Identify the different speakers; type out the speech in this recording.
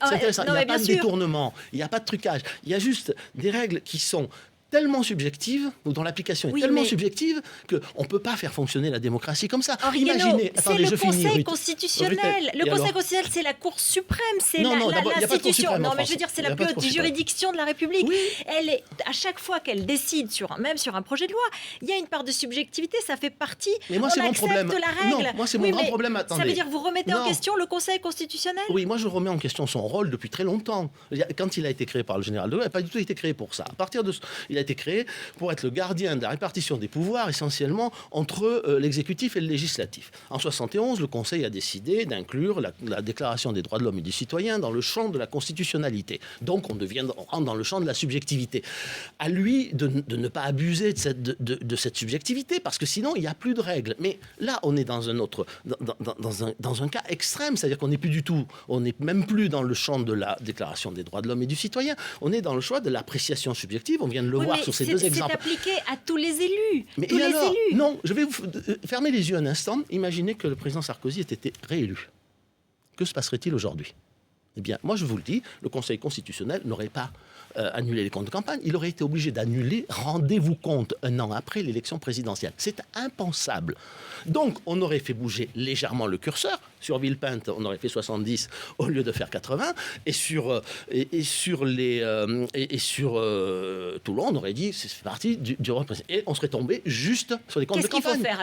Speaker 1: C'est intéressant.
Speaker 2: Non,
Speaker 1: Il n'y a
Speaker 2: mais
Speaker 1: pas
Speaker 2: bien
Speaker 1: de
Speaker 2: sûr.
Speaker 1: détournement, il n'y a pas de trucage. Il y a juste des règles qui sont tellement subjectives, ou dont l'application est
Speaker 2: Oui,
Speaker 1: tellement
Speaker 2: mais-
Speaker 1: subjective qu'on ne peut pas faire fonctionner la démocratie comme ça.
Speaker 2: Henri Guénaud,
Speaker 1: Imaginez,
Speaker 2: c'est
Speaker 1: attendez,
Speaker 2: le
Speaker 1: je finis,
Speaker 2: Conseil
Speaker 1: Ruth.
Speaker 2: constitutionnel.
Speaker 1: Ruth,
Speaker 2: Le
Speaker 1: et
Speaker 2: Conseil
Speaker 1: alors
Speaker 2: constitutionnel, c'est la Cour suprême, c'est
Speaker 1: Non, non, d'abord, il n'y a pas de Cour
Speaker 2: l'institution.
Speaker 1: suprême en
Speaker 2: Non, mais je veux
Speaker 1: France.
Speaker 2: dire, c'est
Speaker 1: Il y a
Speaker 2: la
Speaker 1: pas de
Speaker 2: plus
Speaker 1: Cour
Speaker 2: haute
Speaker 1: suprême.
Speaker 2: juridiction de la République.
Speaker 1: Oui.
Speaker 2: Elle est, à chaque fois qu'elle décide, même sur un projet de loi, il y a une part de subjectivité, ça fait partie.
Speaker 1: Mais moi,
Speaker 2: on
Speaker 1: c'est mon
Speaker 2: accepte
Speaker 1: problème.
Speaker 2: la règle.
Speaker 1: Non, moi, c'est mon
Speaker 2: Oui,
Speaker 1: grand
Speaker 2: mais
Speaker 1: problème.
Speaker 2: Ça
Speaker 1: Attendez.
Speaker 2: veut dire que vous remettez en
Speaker 1: Non.
Speaker 2: question le Conseil constitutionnel?
Speaker 1: Oui, moi je remets en question son rôle depuis très longtemps. Quand il a été créé par le général de Gaulle, il n'a pas du tout été créé pour ça. À partir de il a été créé pour être le gardien de la répartition des pouvoirs, essentiellement entre l'exécutif et le législatif. En 71, le Conseil a décidé d'inclure la Déclaration des droits de l'homme et du citoyen dans le champ de la constitutionnalité. Donc on rentre dans le champ de la subjectivité. À lui de ne pas abuser de cette subjectivité, parce que sinon il n'y a plus de règles. Mais là, on est dans un autre, dans un cas extrême, c'est-à-dire qu'on n'est plus du tout, on n'est même plus dans le champ de la Déclaration des droits de l'homme et du citoyen, on est dans le choix de l'appréciation subjective, on vient de le
Speaker 2: Oui,
Speaker 1: voir
Speaker 2: mais
Speaker 1: sur ces deux exemples.
Speaker 2: C'est appliqué à tous les élus.
Speaker 1: Mais
Speaker 2: tous
Speaker 1: et
Speaker 2: les
Speaker 1: alors
Speaker 2: élus.
Speaker 1: Non, je vais vous fermer les yeux un instant, imaginez que le président Sarkozy ait été réélu. Que se passerait-il aujourd'hui ? Eh bien, moi je vous le dis, le Conseil constitutionnel n'aurait pas annulé les comptes de campagne, il aurait été obligé d'annuler, rendez-vous compte, un an après l'élection présidentielle. C'est impensable. Donc, on aurait fait bouger légèrement le curseur. Sur Villepinte, on aurait fait 70 au lieu de faire 80. Et sur Toulon, on aurait dit, c'est parti du représentant. Et on serait tombé juste sur les comptes de
Speaker 2: Qu'est-ce qu'il faut
Speaker 1: campagne.
Speaker 2: faire